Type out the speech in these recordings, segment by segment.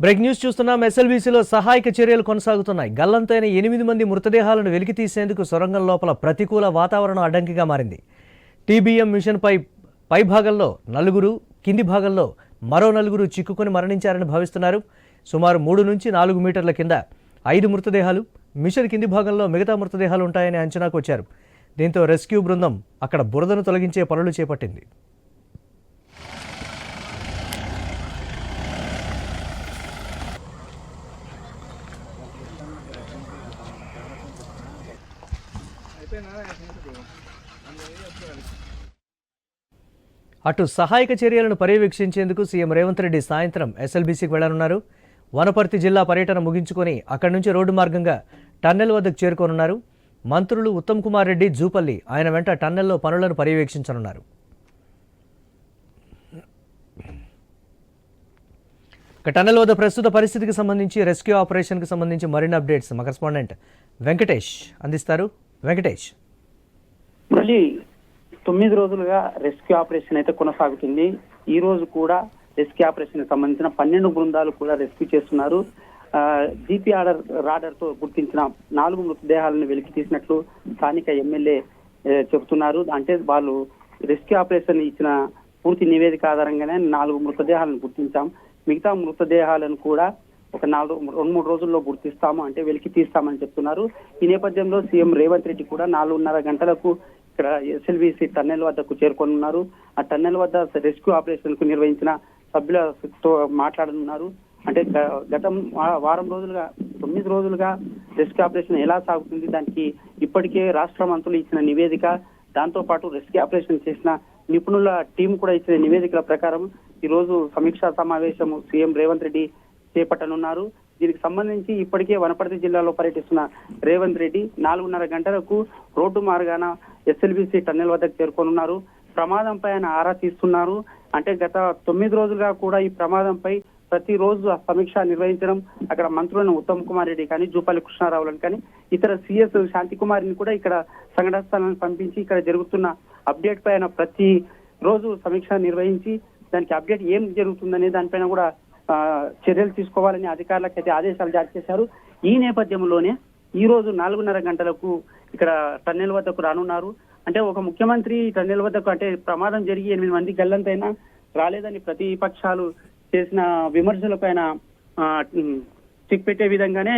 Break news చూస్తున్నాం. ఎస్ఎల్బీసీలో సహాయక చర్యలు కొనసాగుతున్నాయి. గల్లంతైన 8 మంది మృతదేహాలను వెలికి తీసేందుకు సొరంగం లోపల ప్రతికూల వాతావరణం అడ్డంకిగా మారింది. టీబీఎం మిషన్ పై భాగంలో 4, కింది భాగంలో మరో 4 చిక్కుకొని మరణించారని భావిస్తున్నారు. సుమారు 3 నుంచి 4 మీటర్ల కింద 5 మృతదేహాలు, మిషన్ కింది భాగంలో మిగతా మృతదేహాలు ఉంటాయని అంచనాకు వచ్చారు. దీంతో రెస్క్యూ బృందం అక్కడ బురదను తొలగించే పనులు చేపట్టింది. అటు సహాయక చర్యలను పర్యవేక్షించేందుకు సీఎం రేవంత్ రెడ్డి సాయంత్రం ఎస్ఎల్బీసీకి వెళ్లనున్నారు. వనపర్తి జిల్లా పర్యటన ముగించుకొని అక్కడి నుంచి రోడ్డు మార్గంగా టన్నెల్ వద్దకు చేరుకోనున్నారు. మంత్రులు ఉత్తమ్ కుమార్ రెడ్డి, జూపల్లి ఆయన వెంట టన్నెల్లో పనులను పర్యవేక్షించనున్నారు. టన్నెల్ వద్ద ప్రస్తుత పరిస్థితికి సంబంధించి, రెస్క్యూ ఆపరేషన్కి సంబంధించి మరిన్ని అప్డేట్స్ మా కరెస్పాండెంట్ వెంకటేష్ అందిస్తారు. వెంకటేష్, మళ్ళీ 9 రోజులుగా రెస్క్యూ ఆపరేషన్ అయితే కొనసాగుతుంది. ఈ రోజు కూడా రెస్క్యూ ఆపరేషన్ సంబంధించిన 12 బృందాలు కూడా రెస్క్యూ చేస్తున్నారు. జీపీఆర్ రాడర్ తో గుర్తించిన 4 మృతదేహాలను వెలికి తీసినట్లు స్థానిక ఎమ్మెల్యే చెబుతున్నారు. అంటే వాళ్ళు రెస్క్యూ ఆపరేషన్ ఇచ్చిన పూర్తి నివేదిక ఆధారంగానే 4 మృతదేహాలను గుర్తించాం. మిగతా మృతదేహాలను కూడా ఒక 2-3 రోజుల్లో గుర్తిస్తాము, అంటే వెలికి తీస్తామని చెప్తున్నారు. ఈ నేపథ్యంలో సీఎం రేవంత్ రెడ్డి కూడా 4:30 గంటలకు ఇక్కడ ఎస్ఎల్బీసీ టన్నెల్ వద్దకు చేరుకోనున్నారు. ఆ టన్నెల్ వద్ద రెస్క్యూ ఆపరేషన్ కు నిర్వహించిన సభ్యులతో మాట్లాడనున్నారు. అంటే గత వారం రోజులుగా 9 రోజులుగా రెస్క్యూ ఆపరేషన్ ఎలా సాగుతుంది, దానికి ఇప్పటికే రాష్ట్ర మంత్రులు ఇచ్చిన నివేదిక, దాంతో పాటు రెస్క్యూ ఆపరేషన్ చేసిన నిపుణుల టీం కూడా ఇచ్చిన నివేదికల ప్రకారం ఈ రోజు సమీక్షా సమావేశం సీఎం రేవంత్ రెడ్డి చేపట్టనున్నారు. దీనికి సంబంధించి ఇప్పటికే వనపర్తి జిల్లాలో పర్యటిస్తున్న రేవంత్ రెడ్డి 4:30 గంటలకు రోడ్డు మార్గాన ఎస్ఎల్బీసీ టన్నెల్ వద్దకు చేరుకోనున్నారు. ప్రమాదంపై ఆయన ఆరా తీస్తున్నారు. అంటే గత 9 రోజులుగా కూడా ఈ ప్రమాదంపై ప్రతిరోజు సమీక్ష నిర్వహించడం, అక్కడ మంత్రులను ఉత్తమ్ కుమార్ రెడ్డి కానీ, జూపల్లి కృష్ణారావులను కానీ, ఇతర సిఎస్ శాంతి కుమార్ని కూడా ఇక్కడ సంఘటన స్థలాన్ని పంపించి ఇక్కడ జరుగుతున్న అప్డేట్ పైన ప్రతి రోజు సమీక్ష నిర్వహించి దానికి అప్డేట్ ఏం జరుగుతుందనే దానిపైన కూడా చర్యలు తీసుకోవాలని అధికారులకు అయితే ఆదేశాలు జారీ చేశారు. ఈ నేపథ్యంలోనే ఈ రోజు 4:30 గంటలకు ఇక్కడ టన్నెల్ వద్దకు రానున్నారు. అంటే ఒక ముఖ్యమంత్రి టన్నెల్ వద్దకు, అంటే ప్రమాదం జరిగి 8 మంది గల్లంతైనా రాలేదని ప్రతిపక్షాలు చేసిన విమర్శలపైన చెక్ పెట్టే విధంగానే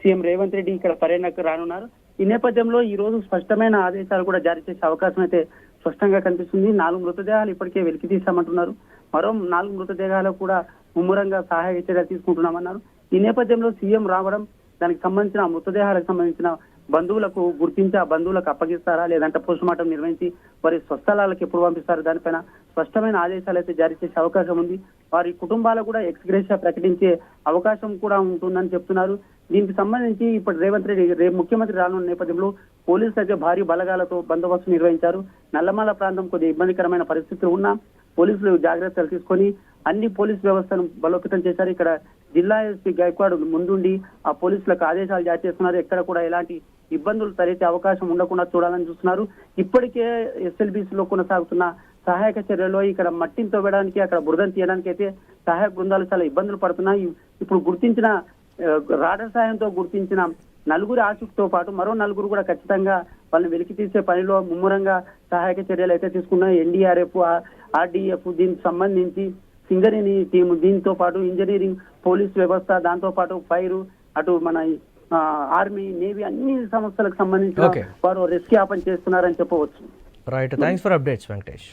సీఎం రేవంత్ రెడ్డి ఇక్కడ పర్యటనకు రానున్నారు. ఈ నేపథ్యంలో ఈ రోజు స్పష్టమైన ఆదేశాలు కూడా జారీ చేసే అవకాశం అయితే స్పష్టంగా కనిపిస్తుంది. 4 మృతదేహాలు ఇప్పటికే వెలికి తీసామంటున్నారు. మరో 4 మృతదేహాలకు కూడా ముమ్మరంగా సహాయక చర్యలు తీసుకుంటున్నామన్నారు. ఈ నేపథ్యంలో సీఎం రావడం, దానికి సంబంధించిన మృతదేహాలకు సంబంధించిన బంధువులకు గుర్తించి ఆ బంధువులకు అప్పగిస్తారా, లేదంటే పోస్ట్ మార్టం నిర్వహించి వారి స్వస్థలాలకు ఎప్పుడు పంపిస్తారు, దానిపైన స్పష్టమైన ఆదేశాలు అయితే జారీ చేసే అవకాశం ఉంది. వారి కుటుంబాలకు కూడా ఎక్స్గ్రేషియా ప్రకటించే అవకాశం కూడా ఉంటుందని చెప్తున్నారు. దీనికి సంబంధించి ఇప్పుడు రేవంత్ రెడ్డి రేపు ముఖ్యమంత్రి రానున్న నేపథ్యంలో పోలీసులు అయితే భారీ బలగాలతో బందోబస్తు నిర్వహించారు. నల్లమల ప్రాంతం కొద్దిగా ఇబ్బందికరమైన పరిస్థితులు ఉన్నా పోలీసులు జాగ్రత్తలు తీసుకొని అన్ని పోలీస్ వ్యవస్థను బలోపేతం చేశారు. ఇక్కడ జిల్లా ఎస్పీ గైక్వాడ్ ముందుండి ఆ పోలీసులకు ఆదేశాలు జారీ చేస్తున్నారు. ఎక్కడ కూడా ఎలాంటి ఇబ్బందులు తలెత్తే అవకాశం ఉండకుండా చూడాలని చూస్తున్నారు. ఇప్పటికే ఎస్ఎల్బీసీలో కొనసాగుతున్న సహాయక చర్యలో ఇక్కడ మట్టిని తవ్వడానికి, అక్కడ బురదను తీయడానికి అయితే సహాయక బృందాలు చాలా ఇబ్బందులు పడుతున్నాయి. ఇప్పుడు గుర్తించిన రాడర్ సాయంతో గుర్తించిన 4 ఆచూకీతో పాటు మరో 4 కూడా ఖచ్చితంగా వాళ్ళని వెలికి తీసే పనిలో ముమ్మరంగా సహాయక చర్యలు అయితే తీసుకున్నాయి. ఎన్డీఆర్ఎఫ్, ఆర్డీఎఫ్, దీనికి సంబంధించి సింగరేణి టీము, దీంతో పాటు ఇంజనీరింగ్, పోలీస్ వ్యవస్థ, దాంతో పాటు ఫైర్, అటు మన ఆర్మీ, నేవీ, అన్ని సంస్థలకు సంబంధించిన వారు రెస్క్యూ ఆపరేషన్ చేస్తున్నారని చెప్పవచ్చు. Right, thanks for updates Venkatesh.